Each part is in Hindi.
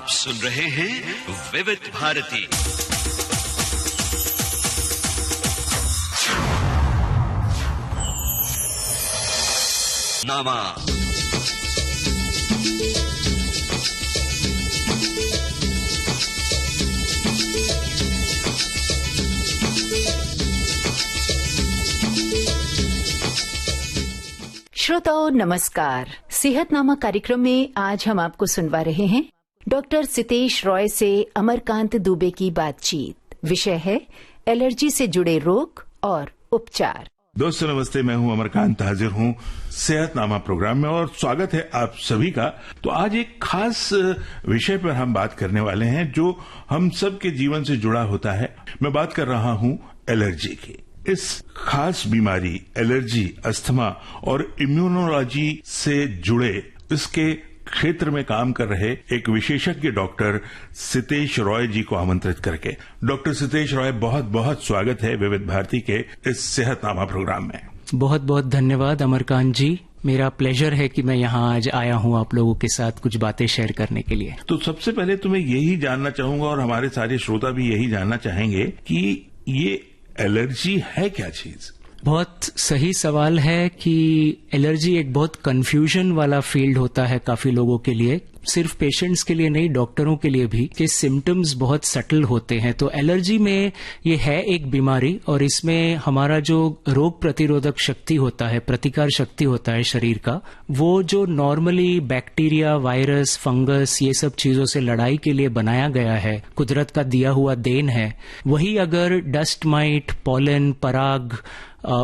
आप सुन रहे हैं विविध भारती। नामा श्रोताओं नमस्कार। सेहतनामा कार्यक्रम में आज हम आपको सुनवा रहे हैं डॉक्टर सितेश रॉय से अमरकांत दुबे की बातचीत। विषय है एलर्जी से जुड़े रोग और उपचार। दोस्तों नमस्ते, मैं हूं अमरकांत, हाजिर हूं सेहतनामा प्रोग्राम में और स्वागत है आप सभी का। तो आज एक खास विषय पर हम बात करने वाले हैं जो हम सब के जीवन से जुड़ा होता है। मैं बात कर रहा हूं एलर्जी की। इस खास बीमारी एलर्जी, अस्थमा और इम्यूनोलॉजी से जुड़े इसके क्षेत्र में काम कर रहे एक विशेषज्ञ डॉक्टर सितेश रॉय जी को आमंत्रित करके। डॉक्टर सितेश रॉय, बहुत बहुत स्वागत है विविध भारती के इस सेहतनामा प्रोग्राम में। बहुत बहुत धन्यवाद अमरकांत जी, मेरा प्लेजर है कि मैं यहाँ आज आया हूँ आप लोगों के साथ कुछ बातें शेयर करने के लिए। तो सबसे पहले तुम्हें यही जानना चाहूंगा और हमारे सारे श्रोता भी यही जानना चाहेंगे कि ये एलर्जी है क्या चीज? बहुत सही सवाल है कि एलर्जी एक बहुत कंफ्यूजन वाला फील्ड होता है काफी लोगों के लिए, सिर्फ पेशेंट्स के लिए नहीं, डॉक्टरों के लिए भी, कि सिम्टम्स बहुत सटल होते हैं। तो एलर्जी में ये है एक बीमारी और इसमें हमारा जो रोग प्रतिरोधक शक्ति होता है, प्रतिकार शक्ति होता है शरीर का, वो जो नॉर्मली बैक्टीरिया, वायरस, फंगस, ये सब चीजों से लड़ाई के लिए बनाया गया है, कुदरत का दिया हुआ देन है, वही अगर डस्ट माइट, पॉलन, पराग,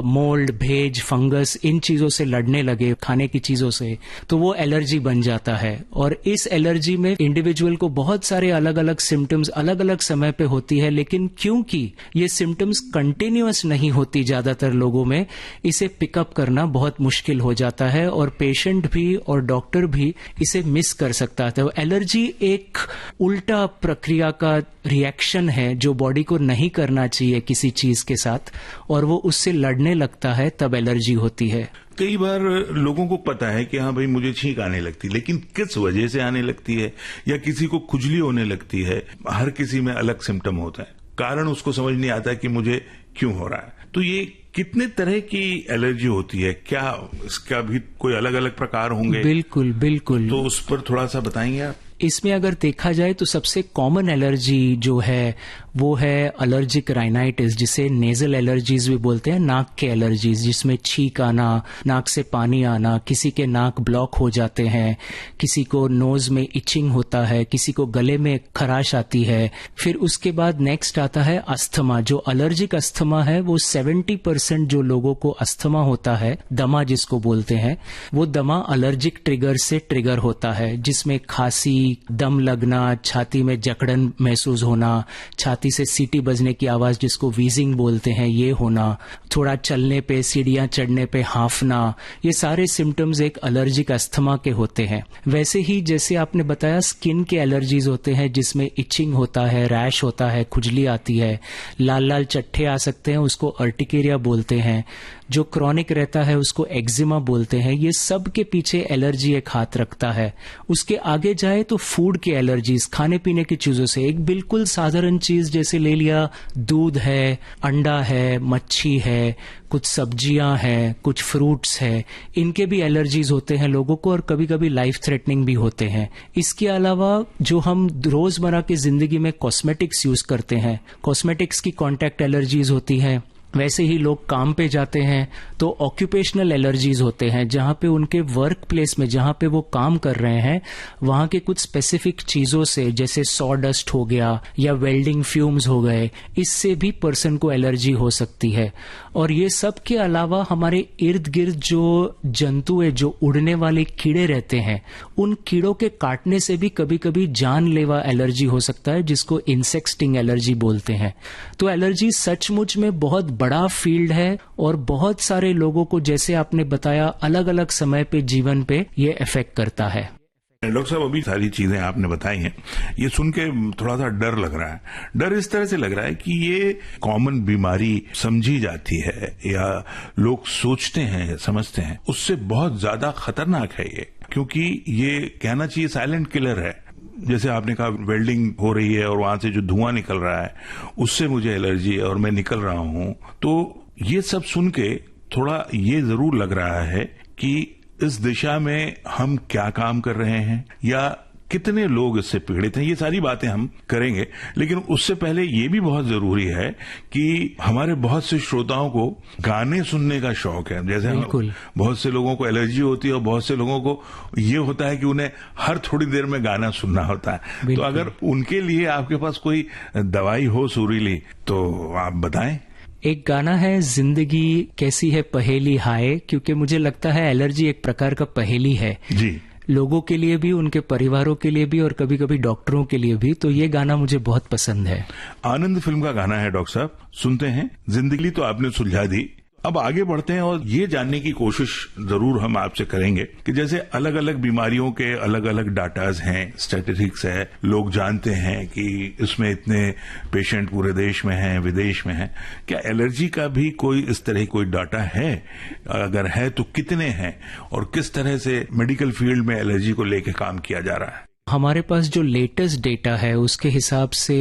मोल्ड, भेज, फंगस, इन चीजों से लड़ने लगे, खाने की चीजों से, तो वो एलर्जी बन जाता है। और इस एलर्जी में इंडिविजुअल को बहुत सारे अलग अलग सिम्टम्स अलग अलग समय पे होती है, लेकिन क्योंकि ये सिम्टम्स कंटिन्यूअस नहीं होती ज्यादातर लोगों में, इसे पिकअप करना बहुत मुश्किल हो जाता है और पेशेंट भी और डॉक्टर भी इसे मिस कर सकता है। तो एलर्जी एक उल्टा प्रक्रिया का रिएक्शन है जो बॉडी को नहीं करना चाहिए किसी चीज के साथ, और वो उससे लड़ने लगता है, तब एलर्जी होती है। कई बार लोगों को पता है कि हाँ भाई मुझे छींक आने लगती है, लेकिन किस वजह से आने लगती है या किसी को खुजली होने लगती है, हर किसी में अलग सिम्टम होता है, कारण उसको समझ नहीं आता कि मुझे क्यों हो रहा है। तो ये कितने तरह की एलर्जी होती है, क्या इसका भी कोई अलग अलग प्रकार होंगे? बिल्कुल बिल्कुल। तो उस पर थोड़ा सा बताएंगे आप। इसमें अगर देखा जाए तो सबसे कॉमन एलर्जी जो है वो है एलर्जिक राइनाइटिस, जिसे नेजल एलर्जीज भी बोलते हैं, नाक के एलर्जीज, जिसमें छींक आना, नाक से पानी आना, किसी के नाक ब्लॉक हो जाते हैं, किसी को नोज में इचिंग होता है, किसी को गले में खराश आती है। फिर उसके बाद नेक्स्ट आता है अस्थमा। जो एलर्जिक अस्थमा है वो 70% जो लोगों को अस्थमा होता है, दमा जिसको बोलते हैं, वो दमा एलर्जिक ट्रिगर से ट्रिगर होता है, जिसमें खांसी, दम लगना, छाती में जकड़न महसूस होना, छाती से सीटी बजने की आवाज जिसको वीजिंग बोलते हैं, ये होना, थोड़ा चलने पे, सीढ़ियां चढ़ने पे हांफना, ये सारे सिम्टम्स एक एलर्जिक अस्थमा के होते हैं। वैसे ही जैसे आपने बताया स्किन के एलर्जीज होते हैं, जिसमें इचिंग होता है, रैश होता है, खुजली आती है, लाल लाल चट्टे आ सकते हैं, उसको अर्टिकेरिया बोलते हैं, जो क्रॉनिक रहता है उसको एक्जिमा बोलते हैं। ये सब के पीछे एलर्जी एक हाथ रखता है। उसके आगे जाए तो फूड के एलर्जीज, खाने पीने की चीजों से, एक बिल्कुल साधारण चीज जैसे ले लिया, दूध है, अंडा है, मच्छी है, कुछ सब्जियां हैं, कुछ फ्रूट्स है, इनके भी एलर्जीज होते हैं लोगों को और कभी कभी लाइफ थ्रेटनिंग भी होते हैं। इसके अलावा जो हम रोजमर्रा की जिंदगी में कॉस्मेटिक्स यूज करते हैं, कॉस्मेटिक्स की कॉन्टैक्ट एलर्जीज होती हैं। वैसे ही लोग काम पे जाते हैं तो ऑक्यूपेशनल एलर्जीज होते हैं, जहां पे उनके वर्क प्लेस में जहां पे वो काम कर रहे हैं वहां के कुछ स्पेसिफिक चीजों से, जैसे सॉडस्ट हो गया या वेल्डिंग फ्यूम्स हो गए, इससे भी पर्सन को एलर्जी हो सकती है। और ये सब के अलावा हमारे इर्द गिर्द जो जंतु है, जो उड़ने वाले कीड़े रहते हैं, उन कीड़ों के काटने से भी कभी कभी जानलेवा एलर्जी हो सकता है, जिसको इंसेक्ट स्टिंग एलर्जी बोलते हैं। तो एलर्जी सचमुच में बहुत बड़ा फील्ड है और बहुत सारे लोगों को, जैसे आपने बताया, अलग अलग समय पे जीवन पे ये इफेक्ट करता है। डॉक्टर साहब, अभी सारी चीजें आपने बताई हैं, ये सुन के थोड़ा सा डर लग रहा है। डर इस तरह से लग रहा है कि ये कॉमन बीमारी समझी जाती है या लोग सोचते हैं, समझते हैं, उससे बहुत ज्यादा खतरनाक है ये, क्योंकि ये कहना चाहिए साइलेंट किलर है। जैसे आपने कहा वेल्डिंग हो रही है और वहां से जो धुआं निकल रहा है उससे मुझे एलर्जी है और मैं निकल रहा हूं, तो ये सब सुन के थोड़ा ये जरूर लग रहा है कि इस दिशा में हम क्या काम कर रहे हैं या कितने लोग इससे पीड़ित हैं। ये सारी बातें हम करेंगे, लेकिन उससे पहले ये भी बहुत जरूरी है कि हमारे बहुत से श्रोताओं को गाने सुनने का शौक है। जैसे बहुत से लोगों को एलर्जी होती है और बहुत से लोगों को ये होता है कि उन्हें हर थोड़ी देर में गाना सुनना होता है। तो अगर उनके लिए आपके पास कोई दवाई हो सुरीली तो आप बताएं। एक गाना है जिंदगी कैसी है पहेली हाय, क्योंकि मुझे लगता है एलर्जी एक प्रकार का पहेली है जी, लोगों के लिए भी, उनके परिवारों के लिए भी और कभी कभी डॉक्टरों के लिए भी। तो ये गाना मुझे बहुत पसंद है। आनंद फिल्म का गाना है डॉक्टर साहब, सुनते हैं। जिंदगी तो आपने सुलझा दी। अब आगे बढ़ते हैं और ये जानने की कोशिश जरूर हम आपसे करेंगे कि जैसे अलग अलग बीमारियों के अलग अलग डाटाज हैं, स्टैटिस्टिक्स है, लोग जानते हैं कि इसमें इतने पेशेंट पूरे देश में हैं, विदेश में हैं। क्या एलर्जी का भी कोई इस तरह कोई डाटा है? अगर है तो कितने हैं और किस तरह से मेडिकल फील्ड में एलर्जी को लेकर काम किया जा रहा है? हमारे पास जो लेटेस्ट डेटा है उसके हिसाब से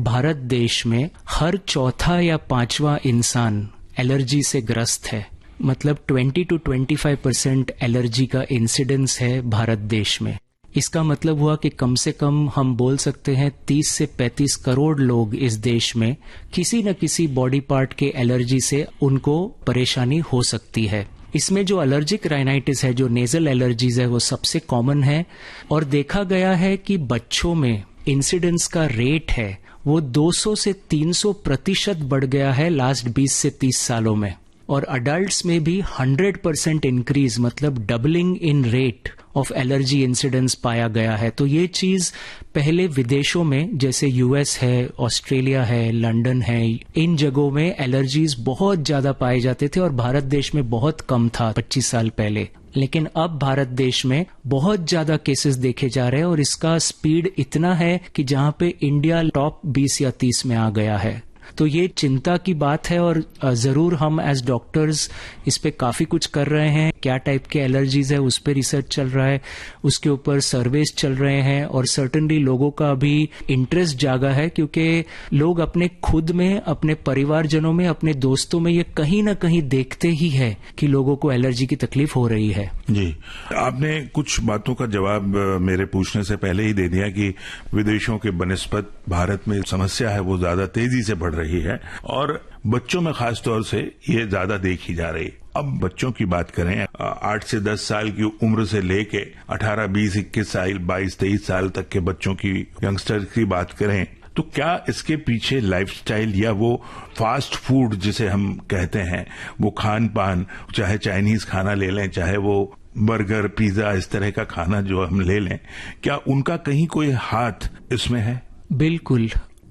भारत देश में हर चौथा या पांचवा इंसान एलर्जी से ग्रस्त है। मतलब 20 to 25% एलर्जी का इंसिडेंस है भारत देश में। इसका मतलब हुआ कि कम से कम हम बोल सकते हैं 30 से 35 करोड़ लोग इस देश में किसी न किसी बॉडी पार्ट के एलर्जी से उनको परेशानी हो सकती है। इसमें जो एलर्जिक राइनाइटिस है, जो नेजल एलर्जीज है, वो सबसे कॉमन है और देखा गया है कि बच्चों में इंसिडेंस का रेट है वो 200 से 300% बढ़ गया है लास्ट 20 से 30 सालों में। और अडल्ट्स में भी 100% इंक्रीज, मतलब doubling in rate of allergy incidence पाया गया है। तो ये चीज पहले विदेशों में जैसे यूएस है, ऑस्ट्रेलिया है, लंदन है, इन जगहों में एलर्जीज बहुत ज्यादा पाए जाते थे और भारत देश में बहुत कम था 25 साल पहले। लेकिन अब भारत देश में बहुत ज्यादा केसेस देखे जा रहे हैं और इसका स्पीड इतना है कि जहां पे इंडिया टॉप 20 या 30 में आ गया है। तो ये चिंता की बात है और जरूर हम एज डॉक्टर्स इस पे काफी कुछ कर रहे हैं। क्या टाइप के एलर्जीज है उस पे रिसर्च चल रहा है, उसके ऊपर सर्वेस चल रहे हैं और सर्टेनली लोगों का अभी इंटरेस्ट जागा है क्योंकि लोग अपने खुद में, अपने परिवारजनों में, अपने दोस्तों में ये कहीं ना कहीं देखते ही है कि लोगों को एलर्जी की तकलीफ हो रही है। जी, आपने कुछ बातों का जवाब मेरे पूछने से पहले ही दे दिया कि विदेशों के बनस्पत भारत में समस्या है वो ज्यादा तेजी से बढ़ रही है और बच्चों में खास तौर से ये ज्यादा देखी जा रही। अब बच्चों की बात करें, 8 से 10 साल की उम्र से लेके 18, 20, 21 साल, 22, 23 साल तक के बच्चों की, यंगस्टर्स की बात करें तो क्या इसके पीछे लाइफस्टाइल या वो फास्ट फूड जिसे हम कहते हैं, वो खान पान, चाहे चाइनीज खाना ले लें, चाहे वो बर्गर, पिज्जा, इस तरह का खाना जो हम ले लें, क्या उनका कहीं कोई हाथ इसमें है? बिल्कुल,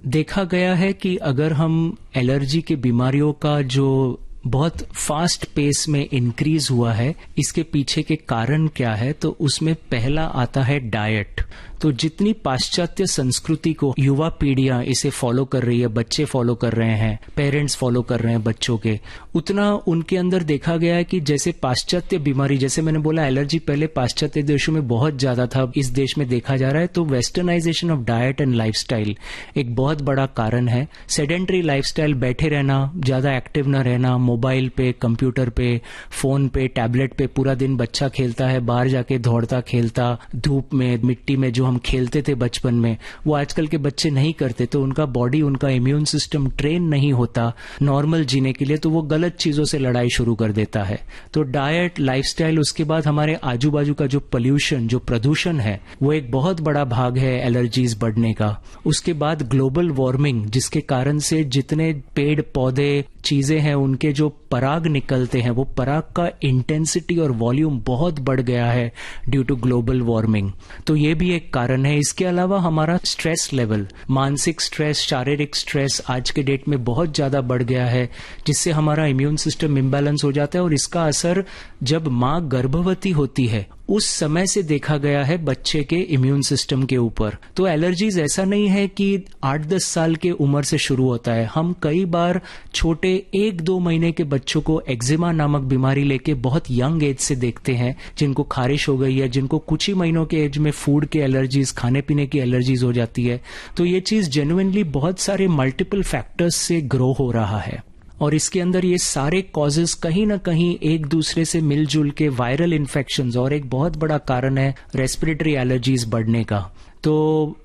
देखा गया है कि अगर हम एलर्जी की बीमारियों का जो बहुत फास्ट पेस में इंक्रीज हुआ है, इसके पीछे के कारण क्या है, तो उसमें पहला आता है डाइट। तो जितनी पाश्चात्य संस्कृति को युवा पीढ़ियां इसे फॉलो कर रही है, बच्चे फॉलो कर रहे हैं, पेरेंट्स फॉलो कर रहे हैं बच्चों के, उतना उनके अंदर देखा गया है कि जैसे पाश्चात्य बीमारी, जैसे मैंने बोला एलर्जी पहले पाश्चात्य देशों में बहुत ज्यादा था, इस देश में देखा जा रहा है। तो westernisation of diet and lifestyle एक बहुत बड़ा कारण है। सेडेंटरी लाइफस्टाइल, बैठे रहना, ज्यादा एक्टिव न रहना, मोबाइल पे, कंप्यूटर पे, फोन पे, टैबलेट पे पूरा दिन बच्चा खेलता है, बाहर जाके दौड़ता खेलता, धूप में, मिट्टी में जो हम खेलते थे बचपन में, वो आजकल के बच्चे नहीं करते। तो उनका बॉडी, उनका इम्यून सिस्टम ट्रेन नहीं होता नॉर्मल जीने के लिए, तो वो गलत चीजों से लड़ाई शुरू कर देता है। तो डाइट, लाइफस्टाइल, उसके बाद हमारे आजू बाजू का जो पोल्यूशन, जो प्रदूषण है, वो एक बहुत बड़ा भाग है एलर्जीज बढ़ने का। उसके बाद ग्लोबल वार्मिंग, जिसके कारण से जितने पेड़ पौधे चीजें हैं उनके जो पराग निकलते हैं, वो पराग का इंटेंसिटी और वॉल्यूम बहुत बढ़ गया है ड्यू टू ग्लोबल वार्मिंग। तो ये भी एक कारण है। इसके अलावा हमारा स्ट्रेस लेवल, मानसिक स्ट्रेस, शारीरिक स्ट्रेस आज के डेट में बहुत ज्यादा बढ़ गया है, जिससे हमारा इम्यून सिस्टम इम्बैलेंस हो जाता है और इसका असर जब माँ गर्भवती होती है उस समय से देखा गया है बच्चे के इम्यून सिस्टम के ऊपर। तो एलर्जीज ऐसा नहीं है कि 8-10 साल के उम्र से शुरू होता है। हम कई बार छोटे 1-2 महीने के बच्चों को एक्जिमा नामक बीमारी लेके बहुत यंग एज से देखते हैं, जिनको खारिश हो गई है, जिनको कुछ ही महीनों के एज में फूड के एलर्जीज, खाने पीने की एलर्जीज हो जाती है। तो ये चीज जेन्युइनली बहुत सारे मल्टीपल फैक्टर्स से ग्रो हो रहा है और इसके अंदर ये सारे कॉजेज कहीं ना कहीं एक दूसरे से मिलजुल के वायरल इन्फेक्शंस, और एक बहुत बड़ा कारण है रेस्पिरेटरी एलर्जीज बढ़ने का। तो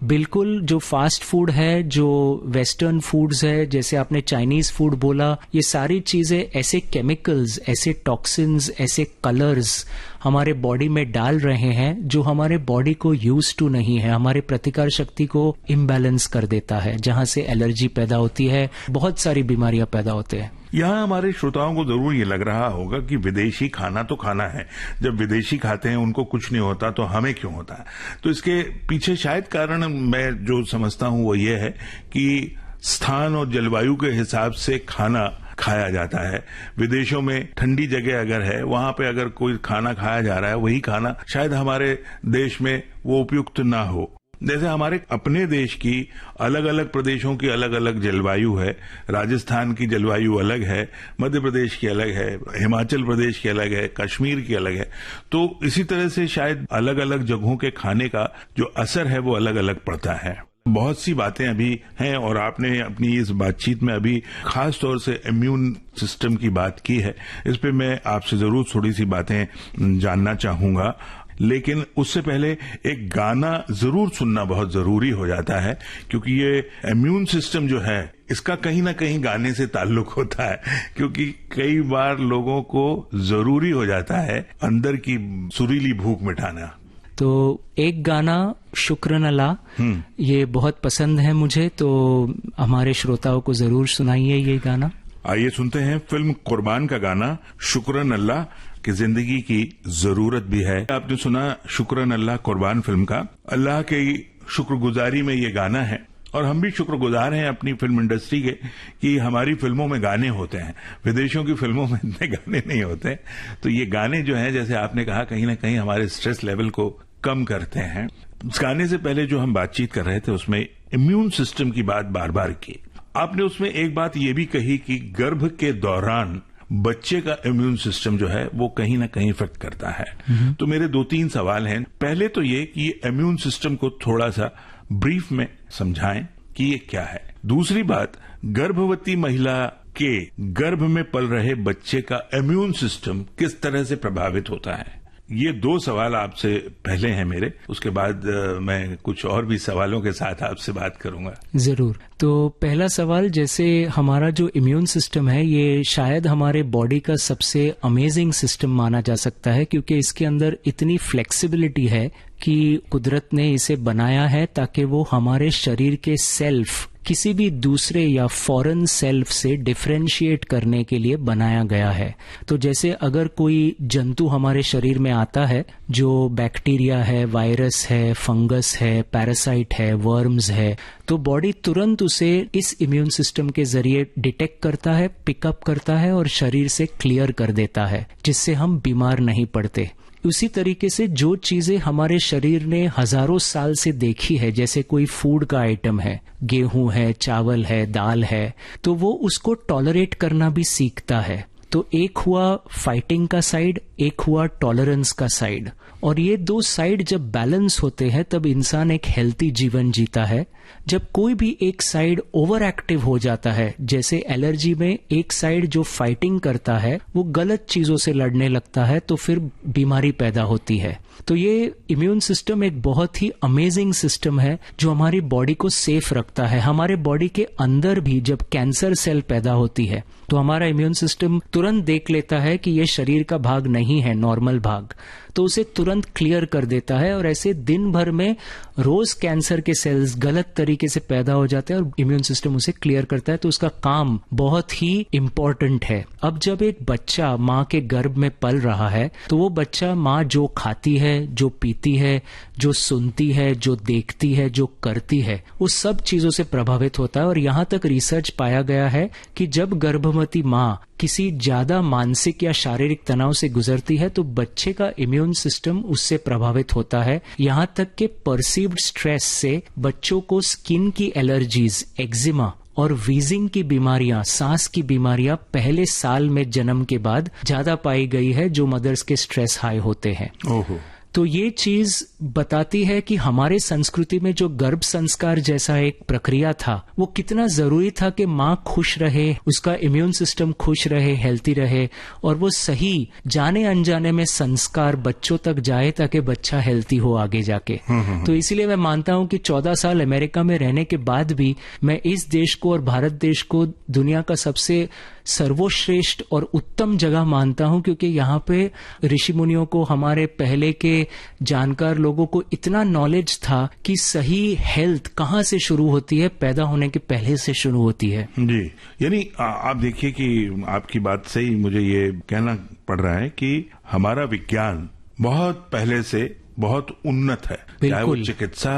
बिल्कुल जो फास्ट फूड है, जो वेस्टर्न फूड्स है, जैसे आपने चाइनीज फूड बोला, ये सारी चीजें ऐसे केमिकल्स, ऐसे टॉक्सिन्स, ऐसे कलर्स हमारे बॉडी में डाल रहे हैं जो हमारे बॉडी को यूज टू नहीं है, हमारे प्रतिकार शक्ति को इम्बैलेंस कर देता है, जहां से एलर्जी पैदा होती है, बहुत सारी बीमारियां पैदा होते हैं। यहाँ हमारे श्रोताओं को जरूर ये लग रहा होगा कि विदेशी खाना तो खाना है, जब विदेशी खाते हैं उनको कुछ नहीं होता तो हमें क्यों होता है। तो इसके पीछे शायद कारण मैं जो समझता हूं वो ये है कि स्थान और जलवायु के हिसाब से खाना खाया जाता है। विदेशों में ठंडी जगह अगर है, वहां पे अगर कोई खाना खाया जा रहा है, वही खाना शायद हमारे देश में वो उपयुक्त ना हो। जैसे हमारे अपने देश की अलग अलग प्रदेशों की अलग अलग जलवायु है। राजस्थान की जलवायु अलग है, मध्य प्रदेश की अलग है, हिमाचल प्रदेश की अलग है, कश्मीर की अलग है। तो इसी तरह से शायद अलग अलग जगहों के खाने का जो असर है वो अलग अलग पड़ता है। बहुत सी बातें अभी हैं और आपने अपनी इस बातचीत में अभी खास तौर से इम्यून सिस्टम की बात की है। इस पे मैं आपसे जरूर थोड़ी सी बातें जानना चाहूंगा, लेकिन उससे पहले एक गाना जरूर सुनना बहुत जरूरी हो जाता है, क्योंकि ये इम्यून सिस्टम जो है इसका कहीं ना कहीं गाने से ताल्लुक होता है, क्योंकि कई बार लोगों को जरूरी हो जाता है अंदर की सुरीली भूख मिटाना। तो एक गाना शुक्रन अल्लाह, ये बहुत पसंद है मुझे, तो हमारे श्रोताओं को जरूर सुनाइए ये गाना। आइए सुनते हैं फिल्म कुर्बान का गाना शुक्रन अल्लाह कि जिंदगी की जरूरत भी है। आपने सुना शुक्रन अल्लाह कुर्बान फिल्म का। अल्लाह के शुक्रगुजारी में ये गाना है और हम भी शुक्रगुजार हैं अपनी फिल्म इंडस्ट्री के कि हमारी फिल्मों में गाने होते हैं। विदेशों की फिल्मों में इतने गाने नहीं होते, तो ये गाने जो हैं, जैसे आपने कहा, कहीं ना कहीं हमारे स्ट्रेस लेवल को कम करते हैं। इस गाने से पहले जो हम बातचीत कर रहे थे उसमें इम्यून सिस्टम की बात बार बार की। आपने उसमें एक बात ये भी कही कि गर्भ के दौरान बच्चे का इम्यून सिस्टम जो है वो कहीं ना कहीं इफेक्ट करता है। तो मेरे 2-3 सवाल हैं। पहले तो ये कि इम्यून सिस्टम को थोड़ा सा ब्रीफ में समझाएं कि ये क्या है। दूसरी बात, गर्भवती महिला के गर्भ में पल रहे बच्चे का इम्यून सिस्टम किस तरह से प्रभावित होता है। ये 2 सवाल आपसे पहले हैं मेरे, उसके बाद मैं कुछ और भी सवालों के साथ आपसे बात करूंगा। जरूर। तो पहला सवाल, जैसे हमारा जो इम्यून सिस्टम है ये शायद हमारे बॉडी का सबसे अमेजिंग सिस्टम माना जा सकता है, क्योंकि इसके अंदर इतनी फ्लेक्सिबिलिटी है कि कुदरत ने इसे बनाया है ताकि वो हमारे शरीर के सेल्फ किसी भी दूसरे या फॉरेन सेल्फ से डिफरेंशिएट करने के लिए बनाया गया है। तो जैसे अगर कोई जंतु हमारे शरीर में आता है जो बैक्टीरिया है, वायरस है, फंगस है, पैरासाइट है, वर्म्स है, तो बॉडी तुरंत उसे इस इम्यून सिस्टम के जरिए डिटेक्ट करता है, पिकअप करता है और शरीर से क्लियर कर देता है, जिससे हम बीमार नहीं पड़ते। उसी तरीके से जो चीजें हमारे शरीर ने हजारों साल से देखी है, जैसे कोई फूड का आइटम है, गेहूं है, चावल है, दाल है, तो वो उसको टॉलरेट करना भी सीखता है। तो एक हुआ फाइटिंग का साइड, एक हुआ टॉलरेंस का साइड, और ये 2 साइड जब बैलेंस होते हैं तब इंसान एक हेल्थी जीवन जीता है। जब कोई भी एक साइड ओवर एक्टिव हो जाता है, जैसे एलर्जी में एक साइड जो फाइटिंग करता है वो गलत चीजों से लड़ने लगता है, तो फिर बीमारी पैदा होती है। तो ये इम्यून सिस्टम एक बहुत ही अमेजिंग सिस्टम है जो हमारी बॉडी को सेफ रखता है। हमारे बॉडी के अंदर भी जब कैंसर सेल पैदा होती है तो हमारा इम्यून सिस्टम तुरंत देख लेता है कि ये शरीर का भाग नहीं है, नॉर्मल भाग, तो उसे तुरंत क्लियर कर देता है। और ऐसे दिन भर में रोज कैंसर के सेल्स गलत तरीके से पैदा हो जाते हैं और इम्यून सिस्टम उसे क्लियर करता है। तो उसका काम बहुत ही इंपॉर्टेंट है। अब जब एक बच्चा माँ के गर्भ में पल रहा है तो वो बच्चा माँ जो खाती है, है, जो पीती है, जो सुनती है, जो देखती है, जो करती है, उस सब चीजों से प्रभावित होता है। और यहाँ तक रिसर्च पाया गया है कि जब गर्भवती माँ किसी ज्यादा मानसिक या शारीरिक तनाव से गुजरती है तो बच्चे का इम्यून सिस्टम उससे प्रभावित होता है। यहाँ तक कि परसीव्ड स्ट्रेस से बच्चों को स्किन की एलर्जीज, एक्जिमा और वीजिंग की बीमारियां, सांस की बीमारियां पहले साल में जन्म के बाद ज्यादा पाई गई है जो मदर्स के स्ट्रेस हाई होते हैं। ओहो। तो ये चीज बताती है कि हमारे संस्कृति में जो गर्भ संस्कार जैसा एक प्रक्रिया था वो कितना जरूरी था कि माँ खुश रहे, उसका इम्यून सिस्टम खुश रहे, हेल्थी रहे और वो सही जाने अनजाने में संस्कार बच्चों तक जाए ताकि बच्चा हेल्थी हो आगे जाके। तो इसीलिए मैं मानता हूं कि 14 साल अमेरिका में रहने के बाद भी मैं इस देश को और भारत देश को दुनिया का सबसे सर्वश्रेष्ठ और उत्तम जगह मानता हूं, क्योंकि यहाँ पे ऋषि मुनियों को, हमारे पहले के जानकार लोगों को इतना नॉलेज था कि सही हेल्थ कहाँ से शुरू होती है, पैदा होने के पहले से शुरू होती है। जी, यानी आप देखिए कि आपकी बात से ही मुझे ये कहना पड़ रहा है कि हमारा विज्ञान बहुत पहले से बहुत उन्नत है, चाहे वो चिकित्सा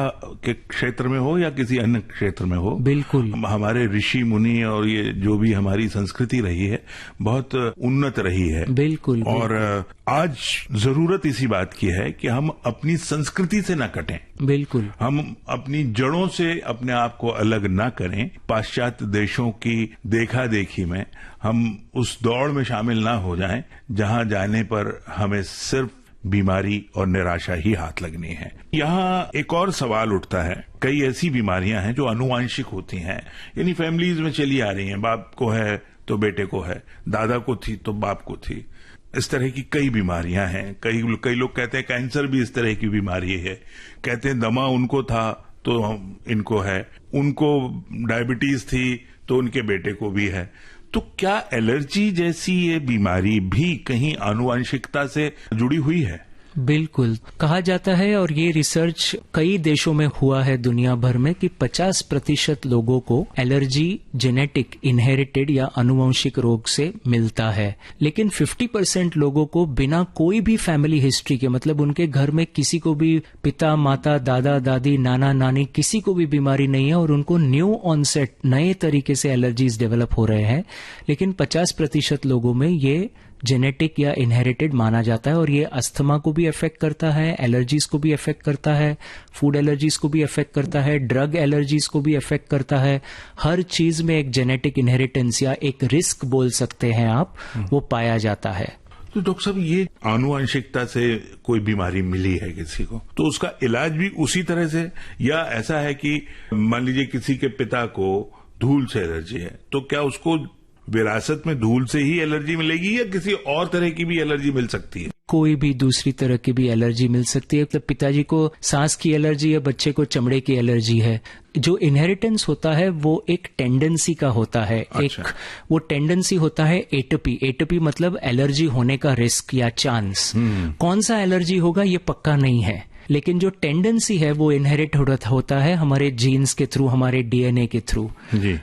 के क्षेत्र में हो या किसी अन्य क्षेत्र में हो। बिल्कुल। हमारे ऋषि मुनि और ये जो भी हमारी संस्कृति रही है बहुत उन्नत रही है। बिल्कुल। और आज जरूरत इसी बात की है कि हम अपनी संस्कृति से न कटें। बिल्कुल। हम अपनी जड़ों से अपने आप को अलग न करें। पाश्चात्य देशों की देखा देखी में हम उस दौड़ में शामिल ना हो जाएं जहां जाने पर हमें सिर्फ बीमारी और निराशा ही हाथ लगनी है। यहाँ एक और सवाल उठता है, कई ऐसी बीमारियां हैं जो आनुवांशिक होती हैं, यानी फैमिलीज में चली आ रही हैं। बाप को है तो बेटे को है, दादा को थी तो बाप को थी। इस तरह की कई बीमारियां हैं। कई लोग कहते हैं कैंसर भी इस तरह की बीमारी है। कहते हैं दमा उनको था तो इनको है, उनको डायबिटीज थी तो उनके बेटे को भी है। तो क्या एलर्जी जैसी ये बीमारी भी कहीं आनुवंशिकता से जुड़ी हुई है? बिल्कुल, कहा जाता है और ये रिसर्च कई देशों में हुआ है दुनिया भर में कि 50% लोगों को एलर्जी जेनेटिक, इनहेरिटेड या आनुवंशिक रोग से मिलता है, लेकिन 50% लोगों को बिना कोई भी फैमिली हिस्ट्री के, मतलब उनके घर में किसी को भी पिता, माता, दादा, दादी, नाना, नानी किसी को भी बीमारी नहीं है और उनको न्यू ऑनसेट नए तरीके से एलर्जीज डेवलप हो रहे हैं, लेकिन 50% लोगों में ये जेनेटिक या इनहेरिटेड माना जाता है और ये अस्थमा को भी अफेक्ट करता है, एलर्जीज को भी अफेक्ट करता है, फूड एलर्जीज को भी अफेक्ट करता है, ड्रग एलर्जीज को भी अफेक्ट करता है। हर चीज में एक जेनेटिक इनहेरिटेंस या एक रिस्क बोल सकते हैं आप, वो पाया जाता है। तो डॉक्टर साहब, ये आनुवंशिकता से कोई बीमारी मिली है किसी को तो उसका इलाज भी उसी तरह से, या ऐसा है कि मान लीजिए किसी के पिता को धूल से एलर्जी है तो क्या उसको विरासत में धूल से ही एलर्जी मिलेगी या किसी और तरह की भी एलर्जी मिल सकती है? कोई भी दूसरी तरह की भी एलर्जी मिल सकती है। मतलब पिताजी को सांस की एलर्जी है, बच्चे को चमड़े की एलर्जी है। जो इनहेरिटेंस होता है वो एक टेंडेंसी का होता है। अच्छा। एक वो टेंडेंसी होता है एटोपी। एटोपी मतलब एलर्जी होने का रिस्क या चांस। कौन सा एलर्जी होगा ये पक्का नहीं है, लेकिन जो टेंडेंसी है वो इनहेरिट होता है हमारे जीन्स के थ्रू, हमारे डीएनए के थ्रू।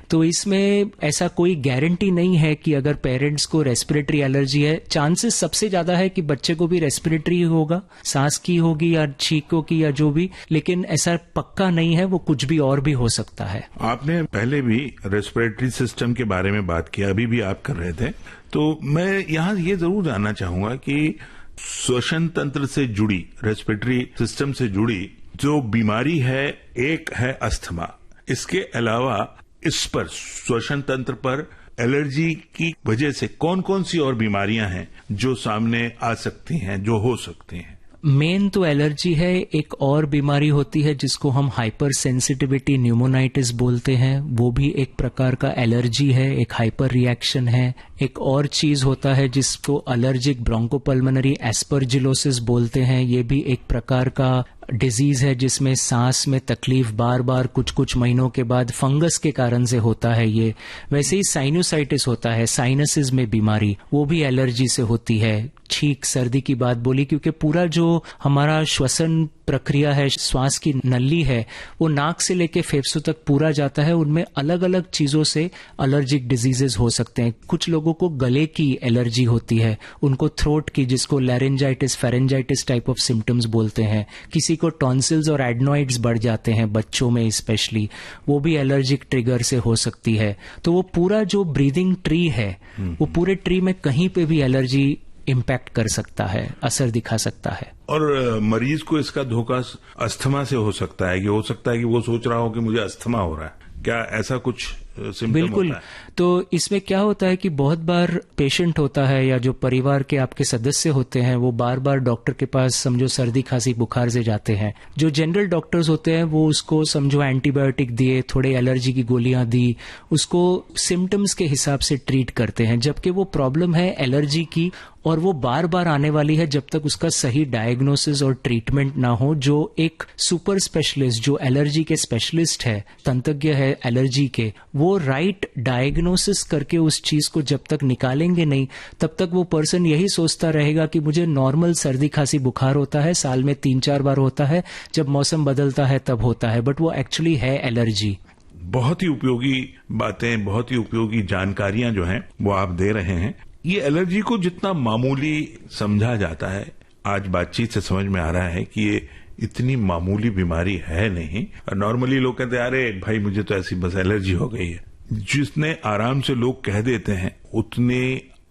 तो इसमें ऐसा कोई गारंटी नहीं है कि अगर पेरेंट्स को रेस्पिरेटरी एलर्जी है, चांसेस सबसे ज्यादा है कि बच्चे को भी रेस्पिरेटरी होगा, सांस की होगी या छींकों की या जो भी, लेकिन ऐसा पक्का नहीं है, वो कुछ भी और भी हो सकता है। आपने पहले भी रेस्पिरेटरी सिस्टम के बारे में बात किया, अभी भी आप कर रहे थे, तो मैं यहाँ ये जरूर जानना चाहूंगा कि श्वसन तंत्र से जुड़ी, रेस्पिरेटरी सिस्टम से जुड़ी जो बीमारी है, एक है अस्थमा, इसके अलावा इस पर, श्वसन तंत्र पर एलर्जी की वजह से कौन कौन सी और बीमारियां हैं जो सामने आ सकती हैं, जो हो सकती हैं? मेन तो एलर्जी है। एक और बीमारी होती है जिसको हम हाइपर सेंसिटिविटी न्यूमोनाइटिस बोलते हैं, वो भी एक प्रकार का एलर्जी है, एक हाइपर रिएक्शन है। एक और चीज होता है जिसको एलर्जिक ब्रोंकोपल्मोनरी एस्परजिलोसिस बोलते हैं, ये भी एक प्रकार का डिजीज है जिसमें सांस में तकलीफ बार बार कुछ कुछ महीनों के बाद फंगस के कारण से होता है ये। वैसे ही साइनोसाइटिस होता है, साइनसिस में बीमारी, वो भी एलर्जी से होती है। छींक सर्दी की बात बोली, क्योंकि पूरा जो हमारा श्वसन प्रक्रिया है, श्वास की नली है, वो नाक से लेके फेफड़ों तक पूरा जाता है। उनमें अलग अलग चीजों से एलर्जिक डिजीजेस हो सकते हैं। कुछ लोगों को गले की एलर्जी होती है, उनको थ्रोट की, जिसको laryngitis, pharyngitis type of symptoms बोलते हैं। किसी को टॉन्सिल्स और एडनॉइड्स बढ़ जाते हैं, बच्चों में स्पेशली, वो भी एलर्जिक ट्रिगर से हो सकती है। तो वो पूरा जो ब्रीदिंग ट्री है, वो पूरे ट्री में कहीं पे भी एलर्जी इम्पैक्ट कर सकता है, असर दिखा सकता है। और मरीज को इसका धोखा अस्थमा से हो सकता है, कि हो सकता है कि वो सोच रहा हो कि मुझे अस्थमा हो रहा है, क्या ऐसा कुछ सिम्पटम बिल्कुल होता है? तो इसमें क्या होता है कि बहुत बार पेशेंट होता है या जो परिवार के आपके सदस्य होते हैं, वो बार बार डॉक्टर के पास समझो सर्दी खांसी बुखार से जाते हैं। जो जनरल डॉक्टर्स होते हैं वो उसको समझो एंटीबायोटिक दिए, थोड़े एलर्जी की गोलियां दी, उसको सिम्टम्स के हिसाब से ट्रीट करते हैं, जबकि वो प्रॉब्लम है एलर्जी की और वो बार बार आने वाली है जब तक उसका सही डायग्नोसिस और ट्रीटमेंट ना हो। जो एक सुपर स्पेशलिस्ट, जो एलर्जी के स्पेशलिस्ट है, तंत्रज्ञ है एलर्जी के, वो राइट डायग्नोसिस करके उस चीज को जब तक निकालेंगे नहीं, तब तक वो पर्सन यही सोचता रहेगा कि मुझे नॉर्मल सर्दी खांसी बुखार होता है, साल में 3-4 बार होता है, जब मौसम बदलता है तब होता है, बट वो एक्चुअली है एलर्जी। बहुत ही उपयोगी बातें, बहुत ही उपयोगी जानकारियां जो हैं वो आप दे रहे हैं। ये एलर्जी को जितना मामूली समझा जाता है, आज बातचीत से समझ में आ रहा है कि ये इतनी मामूली बीमारी है नहीं। नॉर्मली लोग कहते हैं अरे भाई मुझे तो ऐसी बस एलर्जी हो गई है। जितने आराम से लोग कह देते हैं उतने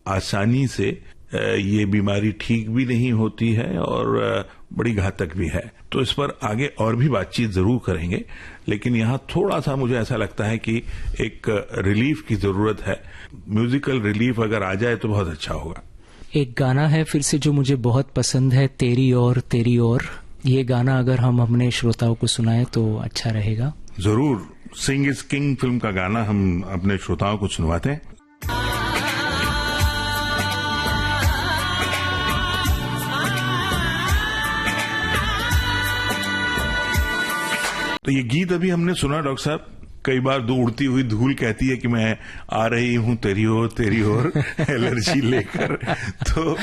आसानी से ये बीमारी ठीक भी नहीं होती है और बड़ी घातक भी है। तो इस पर आगे और भी बातचीत जरूर करेंगे, लेकिन यहाँ थोड़ा सा मुझे ऐसा लगता है कि एक रिलीफ की जरूरत है। म्यूजिकल रिलीफ अगर आ जाए तो बहुत अच्छा होगा। एक गाना है फिर से जो मुझे बहुत पसंद है, तेरी ओर तेरी ओर। ये गाना अगर हम अपने श्रोताओं को सुनाएं तो अच्छा रहेगा। जरूर। सिंग इज किंग फिल्म का गाना हम अपने श्रोताओं को सुनवाते हैं। तो ये गीत अभी हमने सुना डॉक्टर साहब, कई बार दो उड़ती हुई धूल कहती है कि मैं आ रही हूं तेरी ओर एलर्जी लेकर। तो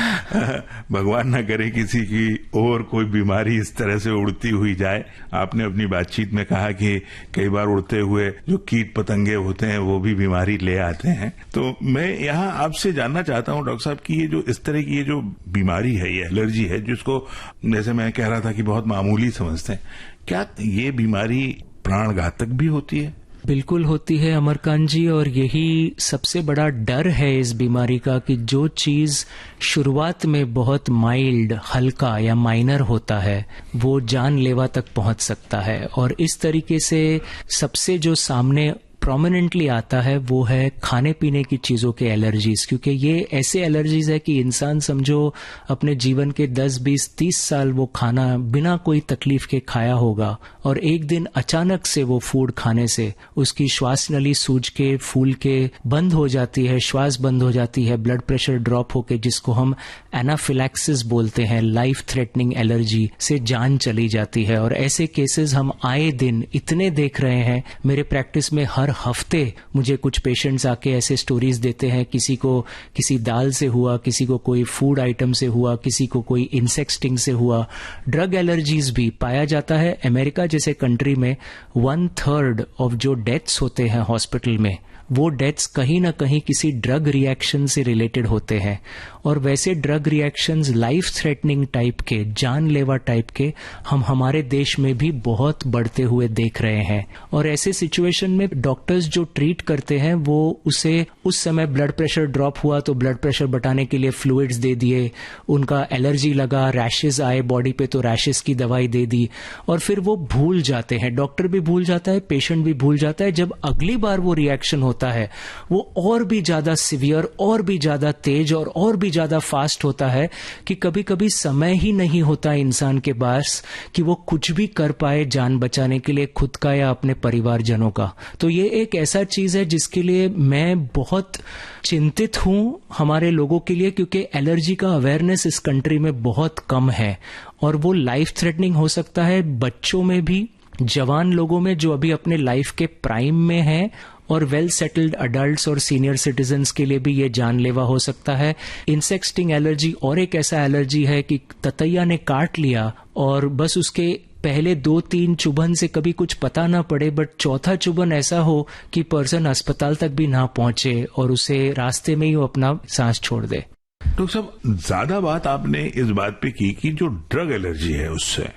भगवान ना करे किसी की और कोई बीमारी इस तरह से उड़ती हुई जाए। आपने अपनी बातचीत में कहा कि कई बार उड़ते हुए जो कीट पतंगे होते हैं वो भी बीमारी ले आते हैं। तो मैं यहाँ आपसे जानना चाहता हूँ डॉक्टर साहब कि ये जो इस तरह की ये जो बीमारी है, ये एलर्जी है, जिसको जैसे मैं कह रहा था कि बहुत मामूली समझते हैं, क्या ये बीमारी प्राणघातक भी होती है? बिल्कुल होती है अमरकांत जी, और यही सबसे बड़ा डर है इस बीमारी का कि जो चीज शुरुआत में बहुत माइल्ड, हल्का या माइनर होता है वो जानलेवा तक पहुंच सकता है। और इस तरीके से सबसे जो सामने प्रोमिनेंटली आता है वो है खाने पीने की चीजों के एलर्जीज, क्योंकि ये ऐसे एलर्जीज है कि इंसान समझो अपने जीवन के 10, 20, 30 साल वो खाना बिना कोई तकलीफ के खाया होगा और एक दिन अचानक से वो फूड खाने से उसकी श्वास नली सूज के, फूल के बंद हो जाती है, श्वास बंद हो जाती है, ब्लड प्रेशर ड्रॉप होके, जिसको हम एनाफिलैक्सिस बोलते हैं, लाइफ थ्रेटनिंग एलर्जी से जान चली जाती है। और ऐसे केसेस हम आए दिन इतने देख रहे हैं। मेरे प्रैक्टिस में हर हफ्ते मुझे कुछ पेशेंट्स आके ऐसे स्टोरीज देते हैं, किसी को किसी दाल से हुआ, किसी को कोई फूड आइटम से हुआ, किसी को कोई इंसेक्ट स्टिंग से हुआ। ड्रग एलर्जीज भी पाया जाता है। अमेरिका जैसे कंट्री में 1/3 ऑफ जो डेथ्स होते हैं हॉस्पिटल में, वो डेथ्स कहीं ना कहीं किसी ड्रग रिएक्शन से रिलेटेड होते हैं। और वैसे drug reactions life threatening type के, जानलेवा टाइप के, हम हमारे देश में भी बहुत बढ़ते हुए देख रहे हैं। और ऐसे सिचुएशन में डॉक्टर्स जो ट्रीट करते हैं वो उसे उस समय ब्लड प्रेशर ड्रॉप हुआ तो ब्लड प्रेशर बढ़ाने के लिए फ्लूइड्स दे दिए, उनका एलर्जी लगा, रैशेज आए बॉडी पे तो रैशेज की दवाई दे दी, और फिर वो भूल जाते हैं, डॉक्टर भी भूल जाता है, पेशेंट भी भूल जाता है। जब अगली बार वो रिएक्शन होता है वो और भी ज्यादा सिवियर, और भी ज्यादा तेज और भी ज्यादा फास्ट होता है कि कभी कभी समय ही नहीं होता इंसान के पास कि वो कुछ भी कर पाए जान बचाने के लिए, खुद का या अपने परिवारजनों का। तो ये एक ऐसा चीज है जिसके लिए मैं बहुत चिंतित हूं हमारे लोगों के लिए, क्योंकि एलर्जी का अवेयरनेस इस कंट्री में बहुत कम है और वो लाइफ थ्रेटनिंग हो सकता है बच्चों में भी, जवान लोगों में जो अभी अपने लाइफ के प्राइम में हैं, और वेल सेटल्ड अडल्ट्स और सीनियर सिटीजन्स के लिए भी ये जानलेवा हो सकता है। इंसेक्ट स्टिंग एलर्जी और एक ऐसा एलर्जी है कि ततैया ने काट लिया और बस उसके पहले 2-3 चुभन से कभी कुछ पता ना पड़े, बट चौथा चुभन ऐसा हो कि पर्सन अस्पताल तक भी ना पहुंचे और उसे रास्ते में ही वो अपना सांस छोड़ दे। डॉक्टर साहब, ज्यादा बात आपने इस बात पे की कि जो ड्रग एलर्जी है उससे,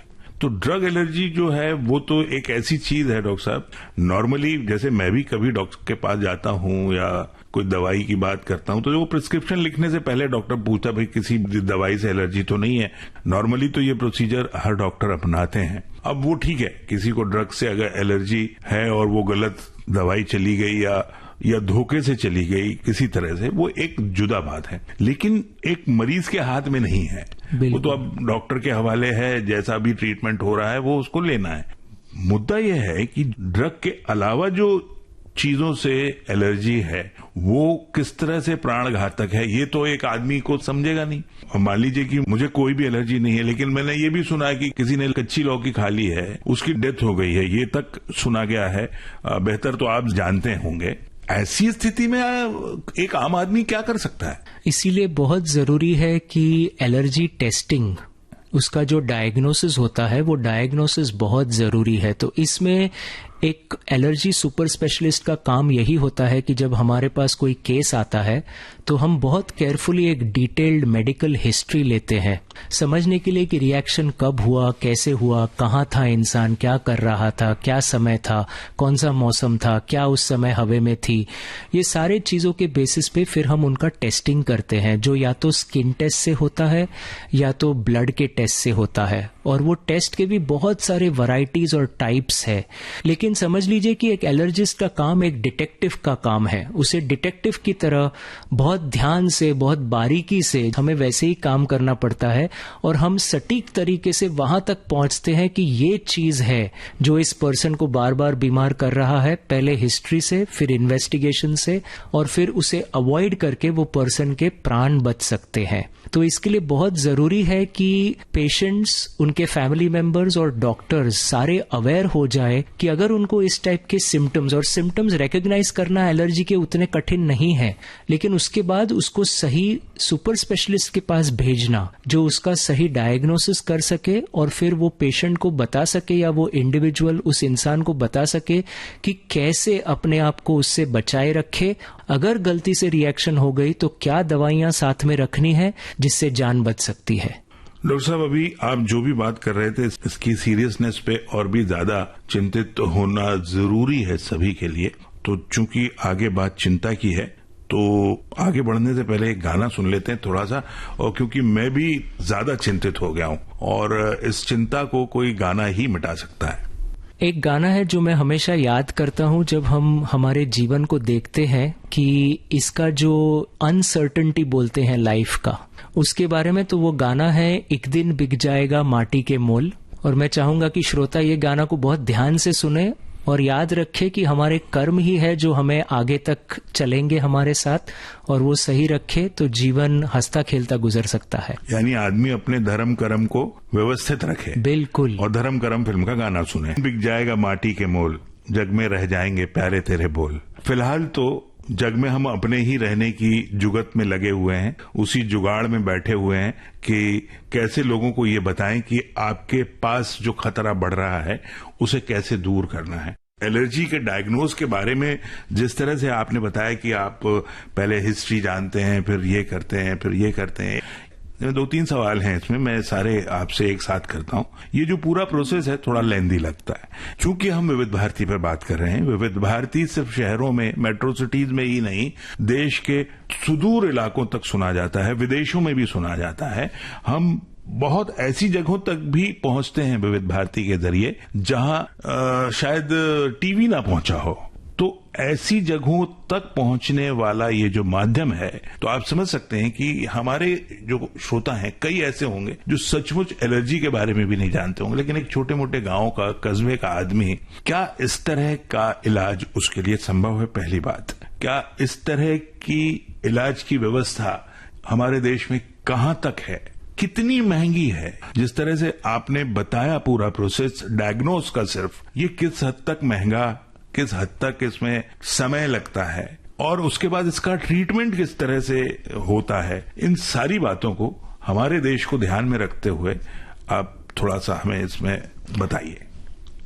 तो ड्रग एलर्जी जो है वो तो एक ऐसी चीज है डॉक्टर साहब, नॉर्मली जैसे मैं भी कभी डॉक्टर के पास जाता हूँ या कोई दवाई की बात करता हूँ तो वो प्रिस्क्रिप्शन लिखने से पहले डॉक्टर पूछता भाई किसी दवाई से एलर्जी तो नहीं है। नॉर्मली तो ये प्रोसीजर हर डॉक्टर अपनाते हैं। अब वो ठीक है, किसी को ड्रग से अगर एलर्जी है और वो गलत दवाई चली गई या धोखे से चली गई किसी तरह से, वो एक जुदा बात है, लेकिन एक मरीज के हाथ में नहीं है। वो तो अब डॉक्टर के हवाले है, जैसा भी ट्रीटमेंट हो रहा है वो उसको लेना है। मुद्दा यह है कि ड्रग के अलावा जो चीजों से एलर्जी है वो किस तरह से प्राण घातक है, ये तो एक आदमी को समझेगा नहीं। और मान लीजिए कि मुझे कोई भी एलर्जी नहीं है, लेकिन मैंने ये भी सुना है कि किसी ने कच्ची लौकी खा ली है, उसकी डेथ हो गई है, ये तक सुना गया है। बेहतर तो आप जानते होंगे। ऐसी स्थिति में एक आम आदमी क्या कर सकता है? इसीलिए बहुत जरूरी है कि एलर्जी टेस्टिंग, उसका जो डायग्नोसिस होता है वो डायग्नोसिस बहुत जरूरी है। तो इसमें एक एलर्जी सुपर स्पेशलिस्ट का काम यही होता है कि जब हमारे पास कोई केस आता है तो हम बहुत केयरफुली एक डिटेल्ड मेडिकल हिस्ट्री लेते हैं, समझने के लिए कि रिएक्शन कब हुआ, कैसे हुआ, कहाँ था इंसान, क्या कर रहा था, क्या समय था, कौन सा मौसम था, क्या उस समय हवा में थी। ये सारे चीजों के बेसिस पे फिर हम उनका टेस्टिंग करते हैं, जो या तो स्किन टेस्ट से होता है या तो ब्लड के टेस्ट से होता है। और वो टेस्ट के भी बहुत सारे वैरायटीज और टाइप्स है। लेकिन समझ लीजिए कि एक एलर्जिस्ट का काम एक डिटेक्टिव का काम है। उसे डिटेक्टिव की तरह बहुत ध्यान से, बहुत बारीकी से हमें वैसे ही काम करना पड़ता है और हम सटीक तरीके से वहां तक पहुंचते हैं कि ये चीज है जो इस पर्सन को बार बार बीमार कर रहा है, पहले हिस्ट्री से, फिर इन्वेस्टिगेशन से, और फिर उसे अवॉइड करके वो पर्सन के प्राण बच सकते हैं। तो इसके लिए बहुत जरूरी है कि पेशेंट्स, उनके फैमिली मेंबर्स और डॉक्टर्स सारे अवेयर हो जाए कि अगर उनको इस टाइप के सिम्टम्स, और सिम्टम्स रिकॉग्नाइज करना एलर्जी के उतने कठिन नहीं है, लेकिन उसके बाद उसको सही सुपर स्पेशलिस्ट के पास भेजना जो उसका सही डायग्नोसिस कर सके और फिर वो पेशेंट को बता सके या वो इंडिविजुअल उस इंसान को बता सके कि कैसे अपने आप को उससे बचाए रखे। अगर गलती से रिएक्शन हो गई तो क्या दवाइयां साथ में रखनी है जिससे जान बच सकती है। डॉक्टर साहब, अभी आप जो भी बात कर रहे थे इसकी सीरियसनेस पे और भी ज्यादा चिंतित होना जरूरी है सभी के लिए। तो चूंकि आगे बात चिंता की है तो आगे बढ़ने से पहले एक गाना सुन लेते हैं थोड़ा सा, और क्योंकि मैं भी ज्यादा चिंतित हो गया हूं और इस चिंता को कोई गाना ही मिटा सकता है। एक गाना है जो मैं हमेशा याद करता हूं जब हम हमारे जीवन को देखते हैं कि इसका जो अनसर्टेनिटी बोलते हैं लाइफ का, उसके बारे में। तो वो गाना है एक दिन बिक जाएगा माटी के मोल। और मैं चाहूंगा कि श्रोता ये गाना को बहुत ध्यान से सुने और याद रखे कि हमारे कर्म ही है जो हमें आगे तक चलेंगे हमारे साथ, और वो सही रखे तो जीवन हंसता खेलता गुजर सकता है। यानी आदमी अपने धर्म कर्म को व्यवस्थित रखे। बिल्कुल। और धर्म कर्म फिल्म का गाना सुने। बिक जाएगा माटी के मोल, जग में रह जाएंगे प्यारे तेरे बोल। फिलहाल तो जग में हम अपने ही रहने की जुगत में लगे हुए हैं, उसी जुगाड़ में बैठे हुए हैं कि कैसे लोगों को ये बताएं कि आपके पास जो खतरा बढ़ रहा है उसे कैसे दूर करना है। एलर्जी के डायग्नोज के बारे में जिस तरह से आपने बताया कि आप पहले हिस्ट्री जानते हैं, फिर ये करते हैं, फिर ये करते हैं, 2-3 सवाल हैं इसमें, मैं सारे आपसे एक साथ करता हूं। ये जो पूरा प्रोसेस है थोड़ा लेंदी लगता है। चूंकि हम विविध भारती पर बात कर रहे हैं, विविध भारती सिर्फ शहरों में, मेट्रो सिटीज में ही नहीं, देश के सुदूर इलाकों तक सुना जाता है, विदेशों में भी सुना जाता है। हम बहुत ऐसी जगहों तक भी पहुंचते हैं विविध भारती के जरिए जहां शायद टीवी ना पहुंचा हो। तो ऐसी जगहों तक पहुंचने वाला ये जो माध्यम है, तो आप समझ सकते हैं कि हमारे जो श्रोता हैं कई ऐसे होंगे जो सचमुच एलर्जी के बारे में भी नहीं जानते होंगे, लेकिन एक छोटे मोटे गांव का, कस्बे का आदमी, क्या इस तरह का इलाज उसके लिए संभव है? पहली बात, क्या इस तरह की इलाज की व्यवस्था हमारे देश में कहां तक है, कितनी महंगी है? जिस तरह से आपने बताया पूरा प्रोसेस डायग्नोस का, सिर्फ ये किस हद तक महंगा, किस हद तक इसमें समय लगता है और उसके बाद इसका ट्रीटमेंट किस तरह से होता है, इन सारी बातों को हमारे देश को ध्यान में रखते हुए आप थोड़ा सा हमें इसमें बताइए।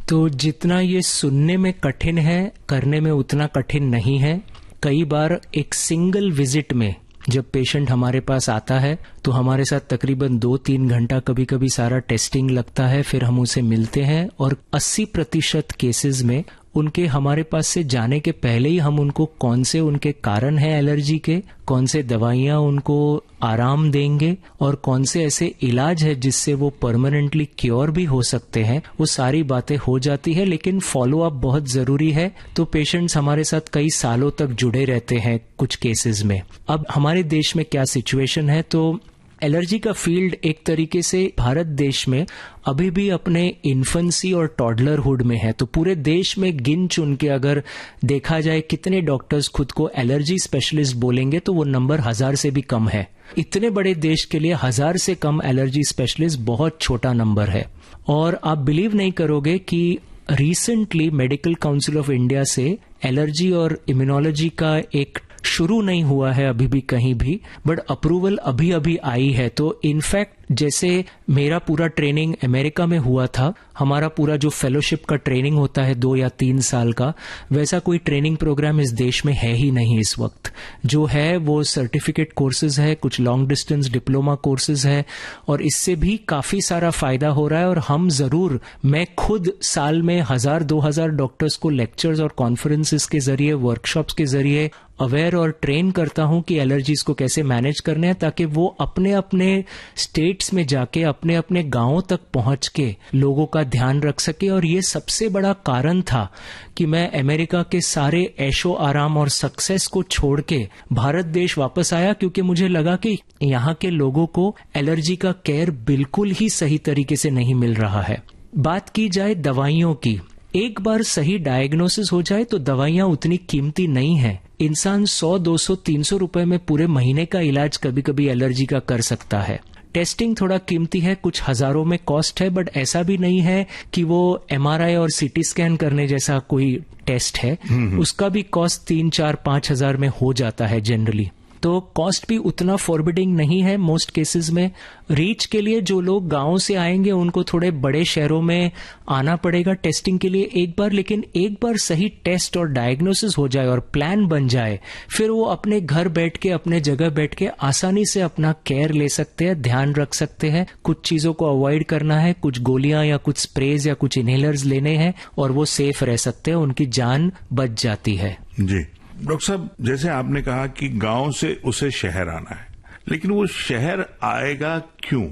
तो जितना ये सुनने में कठिन है, करने में उतना कठिन नहीं है। कई बार एक सिंगल विजिट में जब पेशेंट हमारे पास आता है तो हमारे साथ तकरीबन 2-3 घंटा कभी कभी सारा टेस्टिंग लगता है, फिर हम उसे मिलते हैं और 80% केसेस में उनके हमारे पास से जाने के पहले ही हम उनको कौन से उनके कारण है एलर्जी के, कौन से दवाइयां उनको आराम देंगे और कौन से ऐसे इलाज है जिससे वो परमानेंटली क्योर भी हो सकते हैं, वो सारी बातें हो जाती है। लेकिन फॉलो अप बहुत जरूरी है। तो पेशेंट्स हमारे साथ कई सालों तक जुड़े रहते हैं कुछ केसेस में। अब हमारे देश में क्या सिचुएशन है, तो एलर्जी का फील्ड एक तरीके से भारत देश में अभी भी अपने इन्फेंसी और टॉडलरहुड में है। तो पूरे देश में गिन चुन के अगर देखा जाए कितने डॉक्टर्स खुद को एलर्जी स्पेशलिस्ट बोलेंगे तो वो नंबर 1000 से भी कम है। इतने बड़े देश के लिए 1000 से कम एलर्जी स्पेशलिस्ट बहुत छोटा नंबर है। और आप बिलीव नहीं करोगे कि recently medical council of India से एलर्जी और इम्यूनोलॉजी का एक शुरू नहीं हुआ है अभी भी कहीं भी, बट अप्रूवल अभी अभी आई है। तो इनफैक्ट जैसे मेरा पूरा ट्रेनिंग अमेरिका में हुआ था, हमारा पूरा जो फेलोशिप का ट्रेनिंग होता है 2 या 3 साल का, वैसा कोई ट्रेनिंग प्रोग्राम इस देश में है ही नहीं इस वक्त। जो है वो सर्टिफिकेट कोर्सेज है, कुछ लॉन्ग डिस्टेंस डिप्लोमा कोर्सेज है और इससे भी काफी सारा फायदा हो रहा है। और हम जरूर, मैं खुद साल में 1000-2000 डॉक्टर्स को लेक्चर्स और कॉन्फ्रेंसेस के जरिए, वर्कशॉप्स के जरिए अवेयर और ट्रेन करता हूं कि एलर्जीज को कैसे मैनेज करने हैं, ताकि वो अपने अपने स्टेट्स में जाके अपने अपने गांवों तक पहुंच के लोगों का ध्यान रख सके। और ये सबसे बड़ा कारण था कि मैं अमेरिका के सारे ऐशो आराम और सक्सेस को छोड़ के भारत देश वापस आया, क्योंकि मुझे लगा कि यहाँ के लोगों को एलर्जी का केयर बिल्कुल ही सही तरीके से नहीं मिल रहा है। बात की जाए दवाइयों की, एक बार सही डायग्नोसिस हो जाए तो दवाइयां उतनी कीमती नहीं है। इंसान 100, 200, 300 रुपए में पूरे महीने का इलाज कभी कभी एलर्जी का कर सकता है। टेस्टिंग थोड़ा कीमती है, कुछ हजारों में कॉस्ट है, बट ऐसा भी नहीं है कि वो MRI और CT स्कैन करने जैसा कोई टेस्ट है। उसका भी कॉस्ट 3, 4, 5 हजार में हो जाता है जनरली। तो कॉस्ट भी उतना फॉरबिडिंग नहीं है मोस्ट केसेस में। रीच के लिए जो लोग गांव से आएंगे उनको थोड़े बड़े शहरों में आना पड़ेगा टेस्टिंग के लिए एक बार, लेकिन एक बार सही टेस्ट और डायग्नोसिस हो जाए और प्लान बन जाए, फिर वो अपने घर बैठ के, अपने जगह बैठ के आसानी से अपना केयर ले सकते हैं, ध्यान रख सकते हैं। कुछ चीजों को अवॉइड करना है, कुछ गोलियां या कुछ स्प्रेज या कुछ इनहेलर्स लेने हैं और वो सेफ रह सकते हैं, उनकी जान बच जाती है। जी डॉक्टर साहब, जैसे आपने कहा कि गांव से उसे शहर आना है, लेकिन वो शहर आएगा क्यों?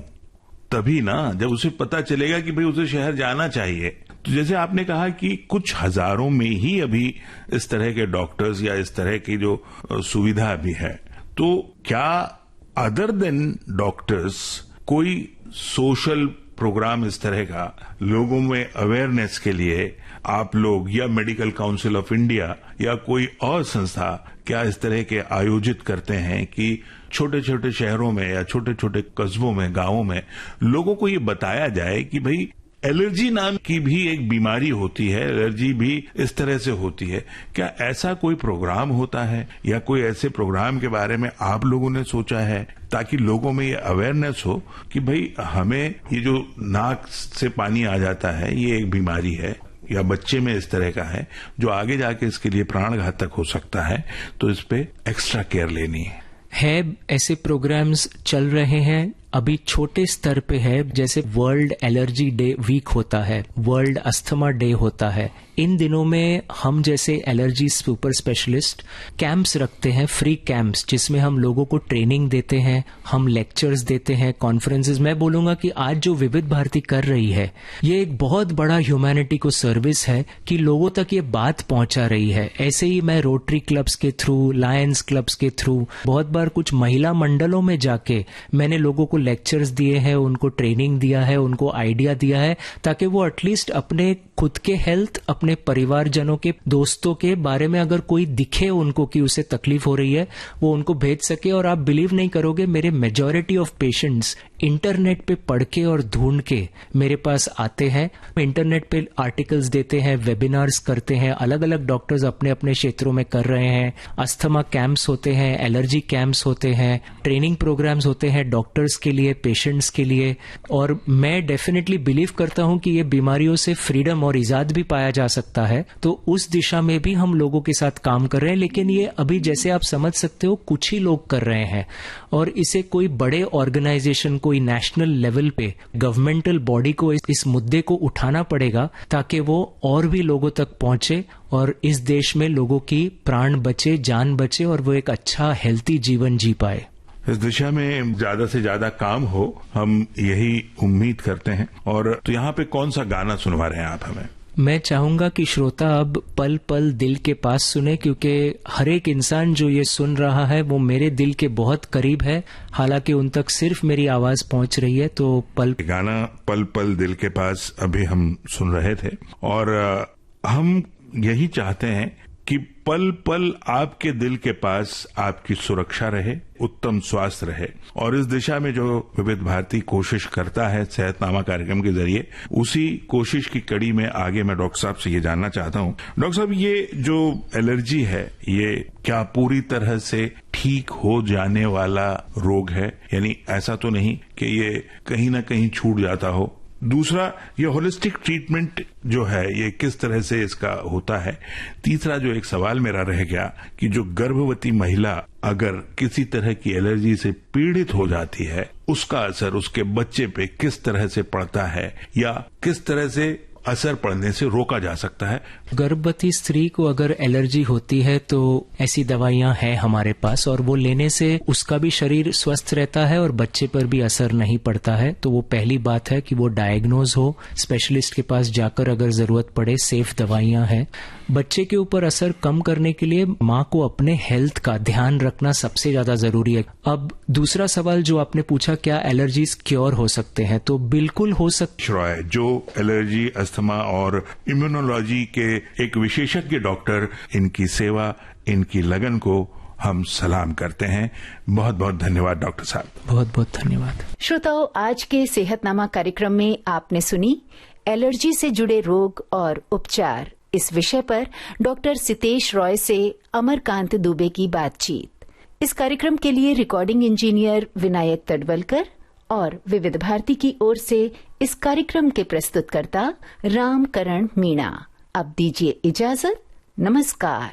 तभी ना जब उसे पता चलेगा कि भाई उसे शहर जाना चाहिए। तो जैसे आपने कहा कि कुछ हजारों में ही अभी इस तरह के डॉक्टर्स या इस तरह की जो सुविधा अभी है, तो क्या अदर देन डॉक्टर्स कोई सोशल प्रोग्राम इस तरह का लोगों में अवेयरनेस के लिए आप लोग या मेडिकल काउंसिल ऑफ इंडिया या कोई और संस्था क्या इस तरह के आयोजित करते हैं कि छोटे छोटे शहरों में या छोटे छोटे कस्बों में, गांवों में लोगों को ये बताया जाए कि भाई एलर्जी नाम की भी एक बीमारी होती है, एलर्जी भी इस तरह से होती है? क्या ऐसा कोई प्रोग्राम होता है या कोई ऐसे प्रोग्राम के बारे में आप लोगों ने सोचा है ताकि लोगों में ये अवेयरनेस हो कि भाई हमें ये जो नाक से पानी आ जाता है ये एक बीमारी है या बच्चे में इस तरह का है जो आगे जाके इसके लिए प्राणघातक हो सकता है, तो इस पे एक्स्ट्रा केयर लेनी है। ऐसे प्रोग्राम्स चल रहे हैं, अभी छोटे स्तर पे है। जैसे वर्ल्ड एलर्जी डे वीक होता है, वर्ल्ड अस्थमा डे होता है, इन दिनों में हम जैसे एलर्जी सुपर स्पेशलिस्ट कैंप्स रखते हैं, फ्री कैंप्स, जिसमें हम लोगों को ट्रेनिंग देते हैं, हम लेक्चर्स देते हैं, कॉन्फ्रेंसेस। मैं बोलूंगा कि आज जो विविध भारती कर रही है ये एक बहुत बड़ा ह्यूमैनिटी को सर्विस है कि लोगों तक ये बात पहुंचा रही है। ऐसे ही मैं रोटरी क्लब्स के थ्रू, लायंस क्लब्स के थ्रू, बहुत बार कुछ महिला मंडलों में जाके मैंने लोगों को लेक्चर्स दिए हैं, उनको ट्रेनिंग दिया है, उनको आइडिया दिया है, ताकि वो एटलीस्ट अपने खुद के हेल्थ, अपने परिवारजनों के, दोस्तों के बारे में अगर कोई दिखे उनको कि उसे तकलीफ हो रही है, वो उनको भेज सके। और आप बिलीव नहीं करोगे, मेरे मेजॉरिटी ऑफ पेशेंट्स इंटरनेट पे पढ़ के और ढूंढ के मेरे पास आते हैं। इंटरनेट पे आर्टिकल्स देते हैं, वेबिनार्स करते हैं, अलग अलग डॉक्टर्स अपने अपने क्षेत्रों में कर रहे हैं। अस्थमा कैंप्स होते हैं, एलर्जी कैंप्स होते हैं, ट्रेनिंग प्रोग्राम्स होते हैं डॉक्टर्स के लिए, पेशेंट्स के लिए। और मैं डेफिनेटली बिलीव करता हूं कि ये बीमारियों से फ्रीडम और इजाद भी पाया जा सकता है, तो उस दिशा में भी हम लोगों के साथ काम कर रहे हैं। लेकिन ये अभी जैसे आप समझ सकते हो कुछ ही लोग कर रहे हैं, और इसे कोई बड़े ऑर्गेनाइजेशन, कोई नेशनल लेवल पे गवर्नमेंटल बॉडी को इस मुद्दे को उठाना पड़ेगा ताकि वो और भी लोगों तक पहुंचे और इस देश में लोगों की प्राण बचे, जान बचे और वो एक अच्छा हेल्थी जीवन जी पाए। इस दिशा में ज्यादा से ज्यादा काम हो, हम यही उम्मीद करते हैं। और तो यहाँ पे कौन सा गाना सुनवा रहे हैं आप हमें? मैं चाहूंगा कि श्रोता अब पल पल दिल के पास सुने, क्योंकि हर एक इंसान जो ये सुन रहा है वो मेरे दिल के बहुत करीब है, हालांकि उन तक सिर्फ मेरी आवाज पहुंच रही है। तो गाना पल पल दिल के पास अभी हम सुन रहे थे, और हम यही चाहते हैं कि पल पल आपके दिल के पास आपकी सुरक्षा रहे, उत्तम स्वास्थ्य रहे। और इस दिशा में जो विविध भारती कोशिश करता है सेहतनामा कार्यक्रम के जरिए, उसी कोशिश की कड़ी में आगे मैं डॉक्टर साहब से ये जानना चाहता हूं। डॉक्टर साहब, ये जो एलर्जी है, ये क्या पूरी तरह से ठीक हो जाने वाला रोग है? यानी ऐसा तो नहीं कि ये कहीं ना कहीं छूट जाता हो? दूसरा, ये होलिस्टिक ट्रीटमेंट जो है, ये किस तरह से इसका होता है? तीसरा जो एक सवाल मेरा रह गया कि जो गर्भवती महिला अगर किसी तरह की एलर्जी से पीड़ित हो जाती है, उसका असर उसके बच्चे पे किस तरह से पड़ता है, या किस तरह से असर पड़ने से रोका जा सकता है? गर्भवती स्त्री को अगर एलर्जी होती है तो ऐसी दवाइयां हैं हमारे पास, और वो लेने से उसका भी शरीर स्वस्थ रहता है और बच्चे पर भी असर नहीं पड़ता है। तो वो पहली बात है कि वो डायग्नोज हो, स्पेशलिस्ट के पास जाकर अगर जरूरत पड़े, सेफ दवाइयां हैं। बच्चे के ऊपर असर कम करने के लिए माँ को अपने हेल्थ का ध्यान रखना सबसे ज्यादा जरूरी है। अब दूसरा सवाल जो आपने पूछा, क्या एलर्जीज क्योर हो सकते हैं? तो बिल्कुल हो सकते हैं। जो एलर्जी, अस्थमा और इम्यूनोलॉजी के एक विशेषज्ञ डॉक्टर, इनकी सेवा, इनकी लगन को हम सलाम करते हैं। बहुत बहुत धन्यवाद डॉक्टर साहब। बहुत बहुत धन्यवाद। श्रोताओं, आज के सेहतनामा कार्यक्रम में आपने सुनी एलर्जी से जुड़े रोग और उपचार, इस विषय पर डॉक्टर सितेश रॉय से अमरकांत दुबे की बातचीत। इस कार्यक्रम के लिए रिकॉर्डिंग इंजीनियर विनायक तडवलकर और विविध भारती की ओर से इस कार्यक्रम के प्रस्तुतकर्ता रामकरण मीणा। अब दीजिए इजाजत। नमस्कार।